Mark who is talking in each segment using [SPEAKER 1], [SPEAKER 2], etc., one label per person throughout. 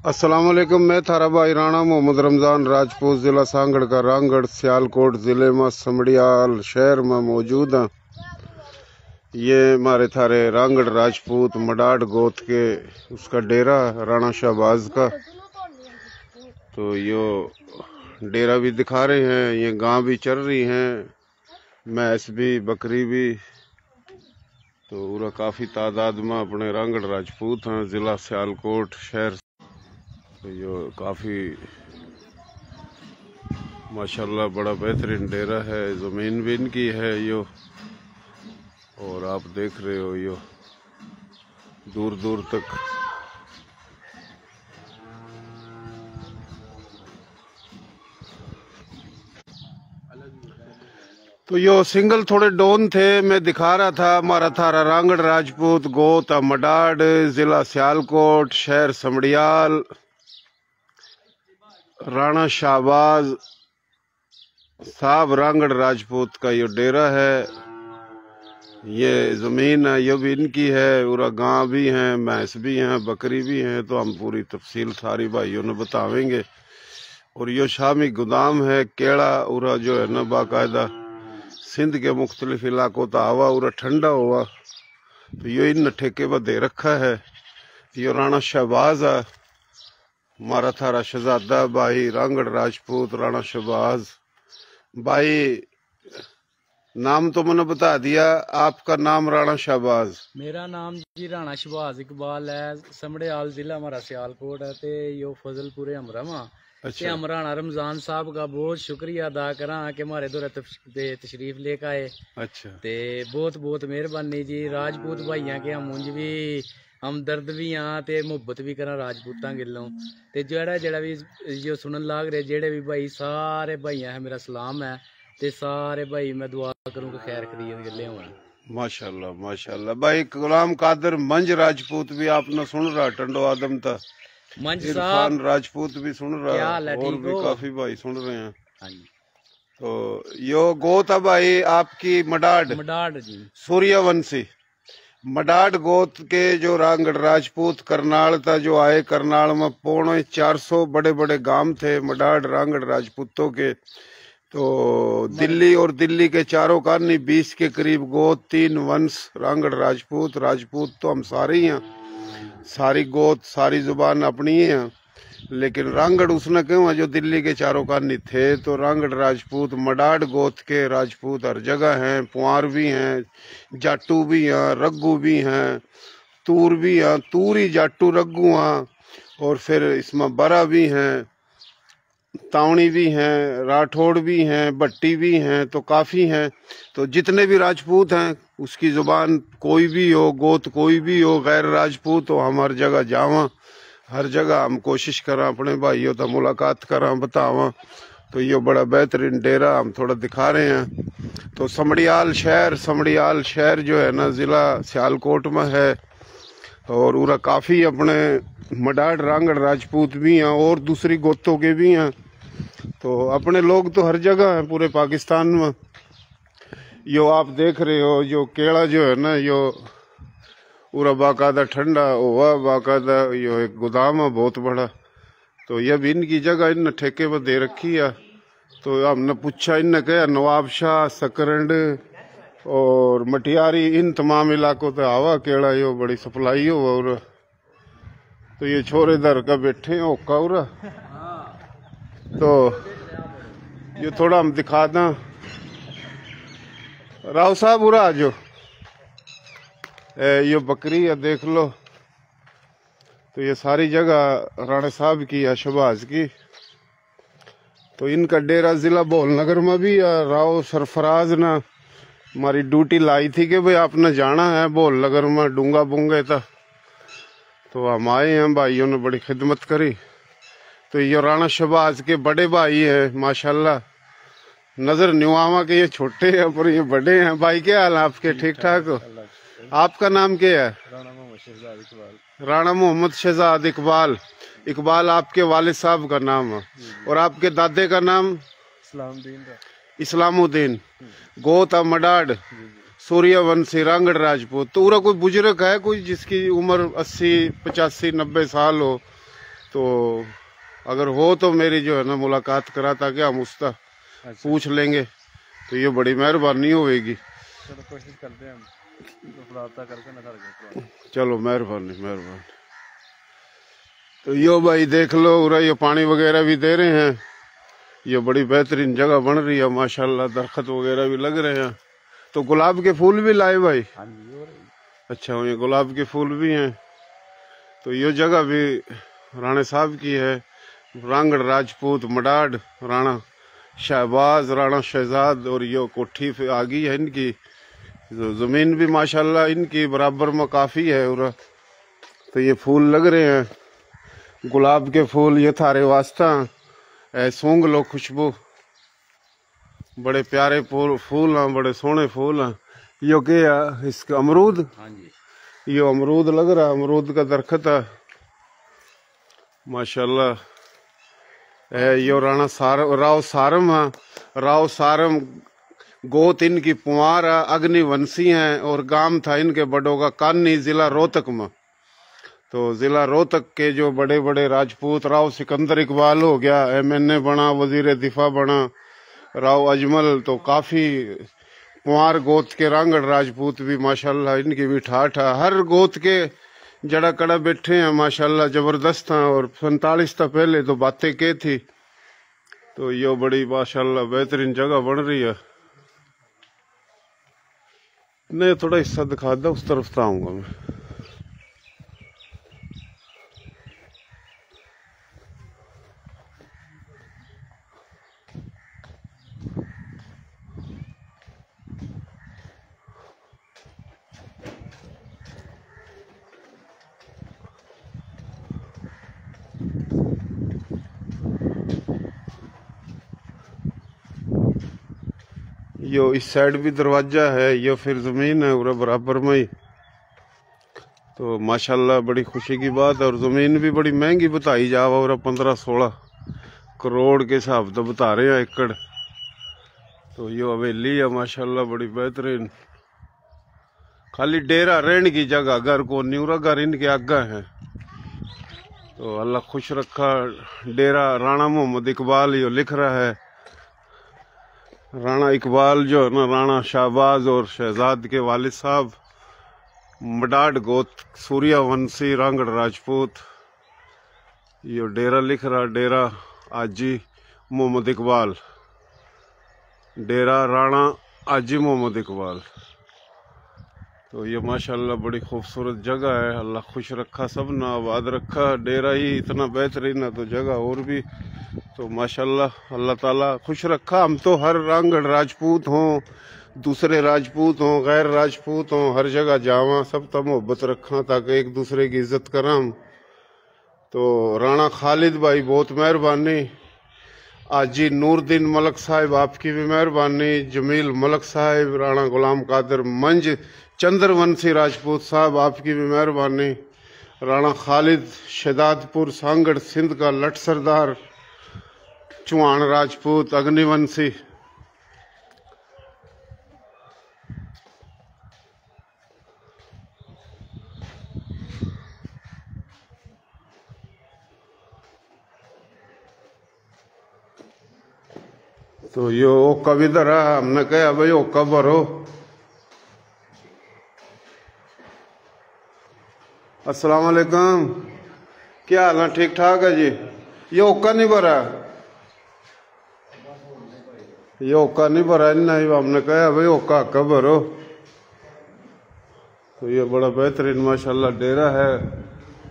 [SPEAKER 1] अस्सलाम वालेकुम। मैं थारा भाई राणा मोहम्मद रमज़ान राजपूत, ज़िला सांगड़ का रामगढ़ सियालकोट ज़िले में समड़ियाल शहर में मौजूद हैं। ये हमारे थारे रामगढ़ राजपूत मडाड गोत के उसका डेरा राणा शहबाज का। तो यो डेरा भी दिखा रहे हैं, ये गांव भी चल रही हैं, भैंस भी बकरी भी। तो पूरा काफ़ी तादाद में अपने रामगढ़ राजपूत हैं, ज़िला सियालकोट शहर। तो यो काफ़ी माशाल्लाह बड़ा बेहतरीन डेरा है, ज़मीन भी इनकी है यो। और आप देख रहे हो यो दूर दूर तक तो यो सिंगल थोड़े डोन थे, मैं दिखा रहा था। हमारा थारा रामगढ़ राजपूत गोत मडाड, ज़िला सियालकोट शहर समड़ियाल, राणा शहबाज साहब रामगढ़ राजपूत का ये डेरा है। ये ज़मीन है, ये भी इनकी है। पूरा गांव भी हैं, भैंस भी हैं, बकरी भी हैं। तो हम पूरी तफसील सारी भाइयों ने बतावेंगे। और ये शामी गोदाम है केड़ा उरा जो है ना, बाकायदा सिंध के मुख्तलिफ इलाकों तो हवा उरा ठंडा हुआ, तो ये इन ठेके पर दे रखा है। ये राणा शहबाज है, हमारा थारा शहजादा भाई रामगढ़ राजपूत राणा शहबाज भाई। नाम तो मैंने बता दिया, आपका नाम राणा शहबाज?
[SPEAKER 2] मेरा नाम जी राणा शहबाज इकबाल है। समड़ियाल जिला हमारा सियालकोट है। ते यो फजलपुरे हमरा मा। अच्छा। हम राणा रमजान साहब का बहुत शुक्रिया अदा करा कि हमारे दौरे तशरीफ लेकर आए। अच्छा। ते बहुत बहुत मेहरबानी जी। राजपूत भाइया के हम उंज भी हम दर्द भी हाँ ते मुहब्बत भी करा राजपूतां गिलों। ते जेड़ा जेड़ा भी जो सुनन लाग रहे, जेड़े भी भाई सारे भाइया है मेरा सलाम है। ते सारे भाई मैं दुआ करूँ कि खैर खरीद गिले हों।
[SPEAKER 1] माशाल्लाह माशाल्लाह भाई। गुलाम कादर मंज राजपूत भी आपने सुन रहा, टंडो आदम था मंज साहब राजपूत भी सुन रहा, और भी काफी भाई सुन रहे हैं। तो यो गोत भाई आपकी मडाड
[SPEAKER 2] जी
[SPEAKER 1] सूर्यवंशी मडाड गोत के जो रामगढ़ राजपूत करनाल था, जो आए करनाल में 450 बड़े बड़े गांव थे मडाड रामगढ़ राजपूतों के। तो दिल्ली और दिल्ली के चारों कानी 20 के करीब गोत, 3 वंश रामगढ़ राजपूत। राजपूत तो हम सारे ही हैं, सारी गोत सारी जुबान अपनी ही है। लेकिन रामगढ़ उसने क्यों है जो दिल्ली के चारों कानी थे। तो रामगढ़ राजपूत मडाड गोत के राजपूत हर जगह हैं। पुआर भी हैं, जाटू भी हैं, रग्गू भी हैं, तूर भी हैं, तूरी जाटू रग्गू हैं। और फिर इसमें बरा भी हैं, तावणी भी हैं, राठौड़ भी हैं, भट्टी भी हैं। तो काफ़ी हैं। तो जितने भी राजपूत हैं उसकी ज़ुबान कोई भी हो, गोत कोई भी हो, गैर राजपूत हो, हम हर जगह जावा, हर जगह हम कोशिश करा अपने भाइयों तक मुलाकात करा बतावा। तो ये बड़ा बेहतरीन डेरा हम थोड़ा दिखा रहे हैं। तो समड़ियाल शहर जो है ना, ज़िला सियालकोट में है। और पूरा काफ़ी अपने मडाड रामगढ़ राजपूत भी हैं और दूसरी गोतों के भी हैं। तो अपने लोग तो हर जगह हैं पूरे पाकिस्तान में। यो आप देख रहे हो जो केड़ा जो है ना, यो पूरा बाकायदा ठंडा हुआ, बाकायदा यो एक गोदाम है बहुत बड़ा। तो यह भी इनकी जगह इन ठेके पर दे रखी है। तो हमने पूछा, इनने कहा नवाब शाह, सकरंड और मटियारी इन तमाम इलाकों से आवा केड़ा यो बड़ी सप्लाई हो। और तो ये छोरे दर का बैठे हैं ओका उरा। तो ये थोड़ा हम दिखा दें। राव साहब उरा आज ये बकरी है देख लो। तो ये सारी जगह राणा साहब की है, शहबाज की। तो इनका डेरा जिला बोलनगर में भी है। राव सरफराज ने हमारी ड्यूटी लाई थी कि भाई आपने जाना है बोलनगर में डूंगा बुंगे था। तो हम आए हैं, भाइयों ने बड़ी खिदमत करी। तो ये राणा शहबाज के बड़े भाई है माशाल्लाह। नजर न्यूआवा के ये छोटे हैं पर ये बड़े हैं। भाई क्या हाल है आपके? ठीक ठाक हो? आपका नाम क्या है? राणा मोहम्मद शहजाद इकबाल। इकबाल आपके वालिद साहब का नाम है। और आपके दादे का नाम? इस्लामुद्दीन। गोता मडाड सूर्यवंशी रामगढ़ राजपूत। तो पूरा कोई बुजुर्ग है कोई जिसकी उम्र 80, 85, 90 साल हो? तो अगर हो तो मेरी जो है ना मुलाकात करा, ताकि हम उसका पूछ लेंगे, तो ये बड़ी मेहरबानी होगी।
[SPEAKER 2] चलो कोशिश करते हैं हम करके ना।
[SPEAKER 1] चलो मेहरबानी मेहरबानी। तो यो भाई देख लो, उरा ये पानी वगैरह भी दे रहे हैं। ये बड़ी बेहतरीन जगह बन रही है माशाल्लाह, दरख्त वगैरह भी लग रहे हैं। तो गुलाब के फूल भी लाए भाई? अच्छा, ये गुलाब के फूल भी हैं। तो ये जगह भी राणा साहब की है, रांगड़ राजपूत मडाड राणा शहबाज राणा शहजाद। और ये कोठी पे आ गई है इनकी, तो जमीन भी माशाल्लाह इनकी बराबर में काफी है। और तो ये फूल लग रहे हैं, गुलाब के फूल, ये थारे वास्ता सूंघ लो खुशबू। बड़े प्यारे फूल हैं, बड़े सोहने फूल हैं। यो क्या है इसका? अमरूद।
[SPEAKER 2] हाँ जी,
[SPEAKER 1] ये अमरूद लग रहा है, अमरूद का दरख्त है माशाल्लाह। यो राणा राव सारम है, राव सारम गोत इनकी पुआर है, अग्निवंशी हैं। और गांव था इनके बड़ों का कान्नी, जिला रोहतक में। तो जिला रोहतक के जो बड़े बड़े राजपूत, राव सिकंदर इकबाल हो गया, MNA बना, वजीर दिफा बना, राव अजमल। तो काफी कुंवर गोत के रांगड़ राजपूत भी माशाल्लाह इनकी भी ठाठ है। हर गोत के जड़ा कड़ा बैठे हैं माशाल्लाह, जबरदस्त हैं। और 47 था पहले तो बातें के थी। तो ये बड़ी माशाल्लाह बेहतरीन जगह बन रही है। नहीं, थोड़ा हिस्सा दिखा दो, उस तरफ से आऊंगा मैं। यो इस साइड भी दरवाजा है, ये फिर जमीन है पूरा बराबर में ही। तो माशाल्लाह बड़ी खुशी की बात है। और जमीन भी बड़ी महंगी बताई जा, और 15-16 करोड़ के हिसाब से बता रहे हैं एकड़। तो ये हवेली है माशाल्लाह बड़ी बेहतरीन। खाली डेरा रहने की जगह, घर को न्यूरा घर इनके आगे है। तो अल्लाह खुश रखा। डेरा राणा मोहम्मद इकबाल यो लिख रहा है। राणा इकबाल जो है ना, राणा शहबाज और शहजाद के वालिद साहब, मडाड गोत, सूर्यवंशी रांगड़ राजपूत। ये डेरा लिख रहा, डेरा आजी मोहम्मद इकबाल, डेरा राणा आजी मोहम्मद इकबाल। तो ये माशाल्लाह बड़ी खूबसूरत जगह है। अल्लाह खुश रखा, सब ना आबाद रखा। डेरा ही इतना बेहतरीन है तो जगह और भी। तो माशाल्लाह अल्लाह ताला खुश रखा। हम तो हर रांगड़ राजपूत हों, दूसरे राजपूत हों, गैर राजपूत हों, हर जगह जावा, सब तक मोहब्बत रखा, ताकि एक दूसरे की इज्जत करा हम। तो राणा खालिद भाई बहुत मेहरबानी। आजी नूरदीन मलक साहिब आपकी भी मेहरबानी। जमील मलक साहिब, राणा गुलाम कादिर मंज, चंद्रवंशी राजपूत साहब आपकी भी मेहरबानी। राणा खालिद शहदादपुर सांगड़ सिंध का लट सरदार, चौहान राजपूत अग्निवंशी। तो ये ओका भी इधर है। हमने कहा भाई ओका भरो। अस्सलाम वालेकुम, क्या हाल है? ठीक ठाक है जी। ये ओका नहीं भरा, ये ओका नहीं भरा नहीं। हमने कहा भाई ओका कब भरो। तो ये बड़ा बेहतरीन माशाल्लाह डेरा है।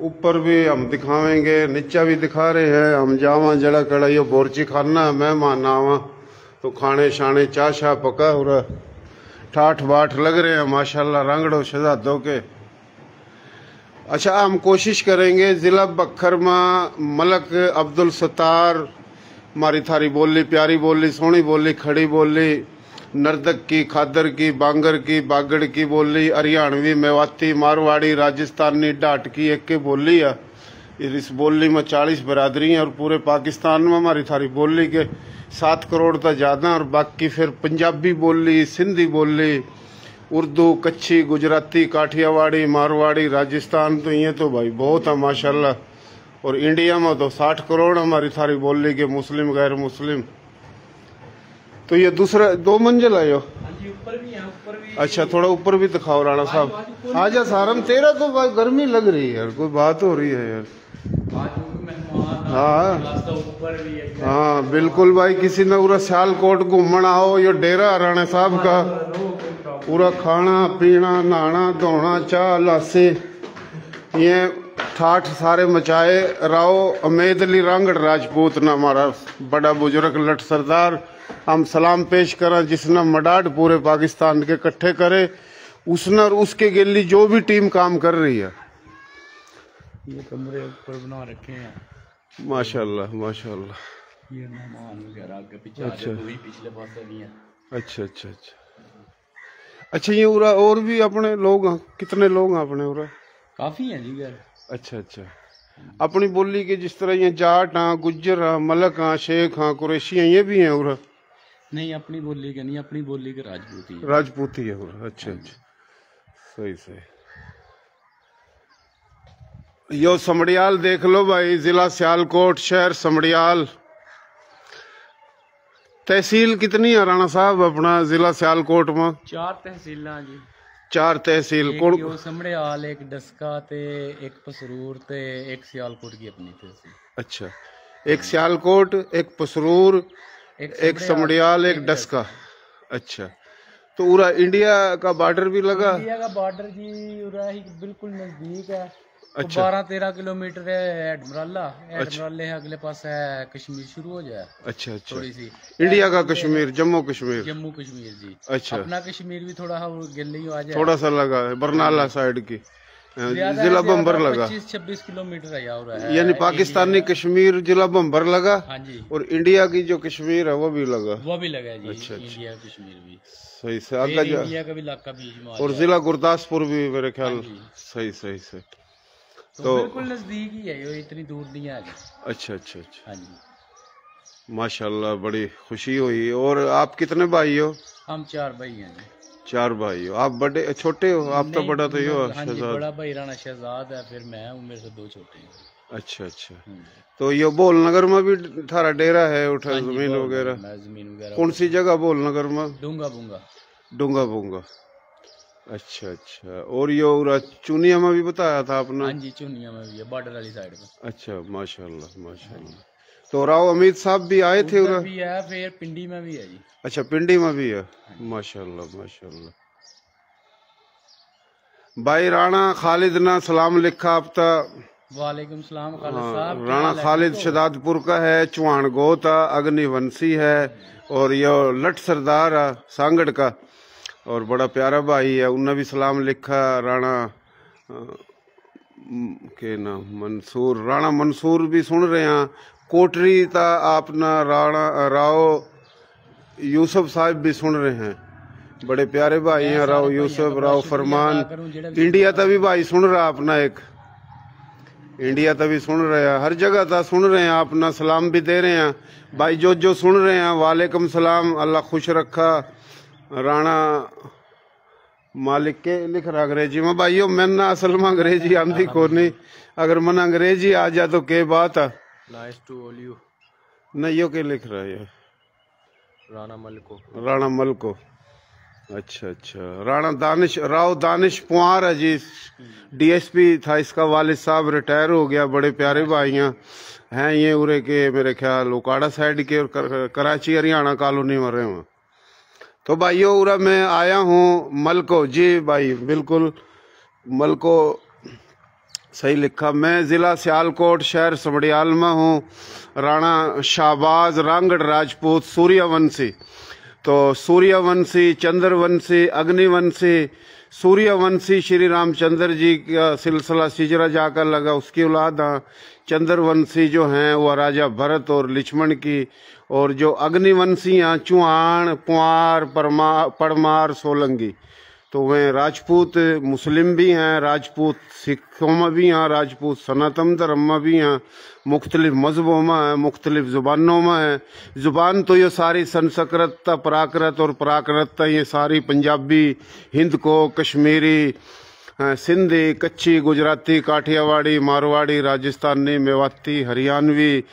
[SPEAKER 1] ऊपर भी हम दिखावेंगे, नीचा भी दिखा रहे हैं। हम जावा जड़ा कड़ा ये बोरची खाना मेहमान आवा, तो खाने शाने चाह शाह पका और ठाठ बाट लग रहे हैं माशाल्लाह रांगड़ो शहजादों के। अच्छा, हम कोशिश करेंगे जिला बखर में मलक अब्दुल सत्तार, मारी थारी बोली प्यारी बोली, सोहनी बोली, खड़ी बोली, नर्दक की, खादर की, बांगर की, बागड़ की बोली, हरियाणवी, मेवाती, मारवाड़ी, राजस्थानी, डाट की एक के बोली है। इस बोली में 40 बरादरी हैं। और पूरे पाकिस्तान में हमारी थारी बोली के 7 करोड़ तक ज़्यादा। और बाकी फिर पंजाबी बोली, सिंधी बोली, उर्दू, कच्छी, गुजराती, काठियावाड़ी, मारवाड़ी, राजस्थान। तो ये तो भाई बहुत है माशाल्लाह। और इंडिया में तो 60 करोड़ हमारी सारी बोली के मुस्लिम गैर मुस्लिम। तो ये दूसरा 2 मंजिल है यो।
[SPEAKER 2] ऊपर भी है, ऊपर भी।
[SPEAKER 1] अच्छा थोड़ा ऊपर भी दिखाओ राणा साहब। आजा सारम, तेरा तो भाई गर्मी लग रही है यार, कोई बात हो रही है यार। हाँ हाँ बिल्कुल भाई, किसी ने पूरा सियालकोट घूमना हो, यो डेरा राणा साहब का, पूरा खाना पीना नहाना धोना चाह लासे ये ठाठ सारे मचाए। राव उम्मीद अली रांगड़ राजपूत ना हमारा बड़ा बुजुर्ग लट सरदार, हम सलाम पेश करें जिसने मडाड पूरे पाकिस्तान के इकट्ठे करे, उसने और उसके गिल्ली जो भी टीम काम कर रही है।
[SPEAKER 2] ये कमरे ऊपर बना रखे हैं
[SPEAKER 1] माशाल्लाह माशाल्लाह।
[SPEAKER 2] ये मेहमान वगैरह आगे पीछे
[SPEAKER 1] अच्छा
[SPEAKER 2] वही पिछले पासे भी है।
[SPEAKER 1] अच्छा अच्छा अच्छा अच्छा। ये उरा और भी अपने लोग हैं, कितने लोग हैं अपने उरा?
[SPEAKER 2] काफी हैं जी घर।
[SPEAKER 1] अच्छा अच्छा। अपनी बोली के जिस तरह ये जाट हाँ गुज्जर हाँ मलक हाँ शेख हाँ कुरैशी हैं, ये भी हैं उरा?
[SPEAKER 2] नहीं अपनी बोली के नहीं, अपनी बोली के राजपूती है।
[SPEAKER 1] राजपूती है उरा। अच्छा अच्छा सही सही। यो समड़ियाल देख लो भाई, जिला सियालकोट शहर समड़ियाल। तहसील कितनी है राणा साहब अपना जिला सियालकोट में? 4
[SPEAKER 2] तहसील जी।
[SPEAKER 1] 4 तहसील
[SPEAKER 2] कौन? एक समड़ियाल, एक डस्का ते एक पसरूर ते एक सियालकोट की अपनी तहसील।
[SPEAKER 1] अच्छा, एक सियालकोट, एक पसरूर, एक समड़ियाल, एक डस्का। अच्छा, तो पूरा इंडिया का बॉर्डर भी लगा?
[SPEAKER 2] इंडिया का बॉर्डर जी उरा ही बिल्कुल नजदीक है।
[SPEAKER 1] अच्छा।
[SPEAKER 2] 12-13 किलोमीटर है एडमराला। एडमराले है अगले पास है कश्मीर शुरू हो जाए।
[SPEAKER 1] अच्छा अच्छा।
[SPEAKER 2] थोड़ी सी
[SPEAKER 1] इंडिया का कश्मीर, जम्मू कश्मीर।
[SPEAKER 2] जम्मू कश्मीर जी।
[SPEAKER 1] अच्छा।
[SPEAKER 2] अपना कश्मीर भी थोड़ा गिल्ली आ जाए,
[SPEAKER 1] थोड़ा सा लगा है बरनाला साइड की, जिला बम्बर लगा।
[SPEAKER 2] 25-26 किलोमीटर है,
[SPEAKER 1] यानी पाकिस्तानी कश्मीर जिला बम्बर लगा।
[SPEAKER 2] हाँ जी।
[SPEAKER 1] और इंडिया की जो कश्मीर है वो भी लगा?
[SPEAKER 2] वो भी लगा जी।
[SPEAKER 1] अच्छा,
[SPEAKER 2] इंडिया कश्मीर भी
[SPEAKER 1] सही से आगे
[SPEAKER 2] इंडिया का भी इलाका बीच में।
[SPEAKER 1] और जिला गुरदासपुर भी मेरे ख्याल। सही सही सही।
[SPEAKER 2] तो बिल्कुल नजदीक ही है, ये इतनी दूर नहीं है।
[SPEAKER 1] अच्छा अच्छा अच्छा।
[SPEAKER 2] हाँ जी
[SPEAKER 1] माशाल्लाह, बड़ी खुशी हुई। और आप कितने भाई हो?
[SPEAKER 2] हम 4 भाई हैं जी।
[SPEAKER 1] 4 भाई हो। आप बड़े छोटे हो? आप तो बड़ा तो हो।
[SPEAKER 2] हाँ जी, बड़ा भाई राणा शहजाद है, फिर मैं हूँ, मेरे से 2 छोटे हैं।
[SPEAKER 1] अच्छा अच्छा। तो ये बोलनगर में भी थारा डेरा है उठा जमीन वगैरह?
[SPEAKER 2] जमीन वगैरह
[SPEAKER 1] कौन सी जगह बोलनगर में?
[SPEAKER 2] डूंगा बूंगा।
[SPEAKER 1] डूंगा बूंगा। अच्छा अच्छा। और ये चुनिया में भी बताया था आपने?
[SPEAKER 2] हाँ जी, चुनिया में भी है, बॉर्डर वाली साइड में।
[SPEAKER 1] अच्छा माशाल्लाह माशाल्लाह। तो राव अमित साहब भी आए थे उधर?
[SPEAKER 2] भी है, फिर पिंडी में भी है जी। अच्छा,
[SPEAKER 1] पिंडी में भी है। माशाल्लाह माशाल्लाह। भाई राणा खालिद ना सलाम लिखा आपका।
[SPEAKER 2] वालेकुम सलाम खालिद साहब।
[SPEAKER 1] राणा खालिद शदादपुर का है, चौहान गोता अग्निवंशी है, और ये लट सरदार है सांगड़ का, और बड़ा प्यारा भाई है, उन्हें भी सलाम लिखा। राणा के नाम मंसूर, राणा मंसूर भी सुन रहे हैं। कोटरी था आपना राणा राव यूसुफ साहब भी सुन रहे हैं, बड़े प्यारे भाई हैं राव यूसुफ, राव फरमान। इंडिया तक भी भाई सुन रहा अपना, एक इंडिया तक भी सुन रहे हैं, हर जगह था सुन रहे हैं, अपना सलाम भी दे रहे हैं भाई जो सुन रहे हैं। वालेकुम सलाम, अल्लाह खुश रखा। राणा मालिक के लिख रहा अंग्रेजी में। भाइयों मैं ना असल में अंग्रेजी आंधी को नहीं, अगर मन अंग्रेजी आ जाए तो के बात है। नहीं यो के लिख रहा है राणा मलको। अच्छा अच्छा। राणा दानिश राव दानिश पुआर है जी, डीएसपी था इसका वालिद साहब, रिटायर हो गया। बड़े प्यारे भाई हैं ये उरे के मेरे ख्याल उकाड़ा साइड के, और कराची हरियाणा कॉलोनी में रहे हुए। तो भाइयों उरा मैं आया हूँ मलको जी। भाई बिल्कुल मलको सही लिखा। मैं जिला सियालकोट शहर समड़ियाल में हूँ। राणा शाहबाज रांगड़ राजपूत सूर्यवंशी। तो सूर्यवंशी, चंद्रवंशी, अग्निवंशी, सूर्यवंशी श्री रामचंद्र जी का सिलसिला सिजरा जाकर लगा, उसकी औलाद। चंद्रवंशी जो हैं वो राजा भरत और लक्ष्मण की, और जो अग्निवंशी हैं चौहान पुआर परमार सोलंकी। तो वे राजपूत मुस्लिम भी हैं, राजपूत सिखों में भी हैं, राजपूत सनातन धर्म में भी हैं, मुख्तलिफ मजहबों में हैं, मुख्तलिफ ज़ुबानों में हैं। ज़ुबान तो ये सारी संस्कृत प्राकृत और प्राकृत ये सारी पंजाबी, हिंद को, कश्मीरी, सिंधी, कच्ची, गुजराती, काठियावाड़ी, मारवाड़ी, राजस्थानी, मेवाती, हरियाणवी,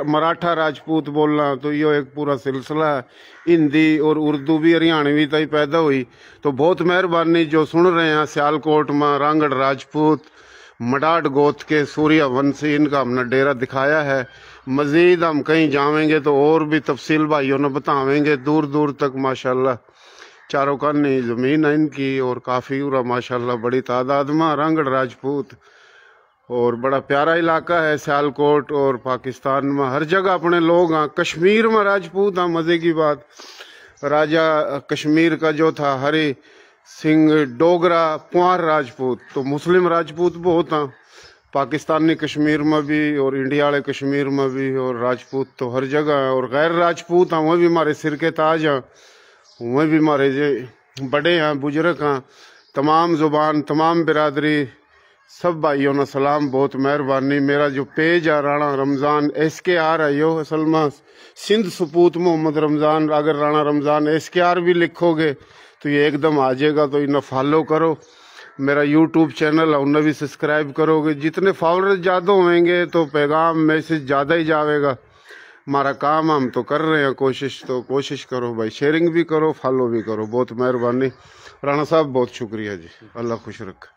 [SPEAKER 1] मराठा राजपूत बोलना, तो यो एक पूरा सिलसिला है। हिंदी और उर्दू भी हरियाणवी तक पैदा हुई। तो बहुत मेहरबानी जो सुन रहे हैं, सियालकोट में रांगड़ राजपूत मडाड गोत के सूर्यवंशी, इनका हमने डेरा दिखाया है। मजीद हम कहीं जाएंगे तो और भी तफसील भाइयों ने बतावेंगे। दूर दूर तक माशाल्लाह चारों कानी जमीन है इनकी, और काफ़ी पूरा माशाल्लाह बड़ी तादाद में रांगड़ राजपूत। और बड़ा प्यारा इलाका है सियालकोट, और पाकिस्तान में हर जगह अपने लोग हैं। कश्मीर में राजपूत हैं, मज़े की बात। राजा कश्मीर का जो था हरि सिंह डोगरा पुआर राजपूत, तो मुस्लिम राजपूत बहुत हैं पाकिस्तानी कश्मीर में भी और इंडिया वाले कश्मीर में भी। और राजपूत तो हर जगह है, और गैर राजपूत हैं वह भी हमारे सिर के ताज हैं, वह भी हमारे जो बड़े हैं बुजुर्ग हैं। तमाम ज़ुबान, तमाम बिरादरी, सब भाइयों ने सलाम, बहुत मेहरबानी। मेरा जो पेज है राणा रमज़ान SKR है, यो असल में सिंध सपूत मोहम्मद रमज़ान। अगर राणा रमज़ान SKR भी लिखोगे तो ये एकदम आ जाएगा, तो इन्हें फॉलो करो। मेरा YouTube चैनल है, उन्हें भी सब्सक्राइब करोगे। जितने फॉलोअर ज़्यादा होंगे तो पैगाम मैसेज ज़्यादा ही जाएगा। हमारा काम हम तो कर रहे हैं कोशिश, तो कोशिश करो भाई, शेयरिंग भी करो, फॉलो भी करो। बहुत मेहरबानी राणा साहब, बहुत शुक्रिया जी। अल्लाह खुश रखे।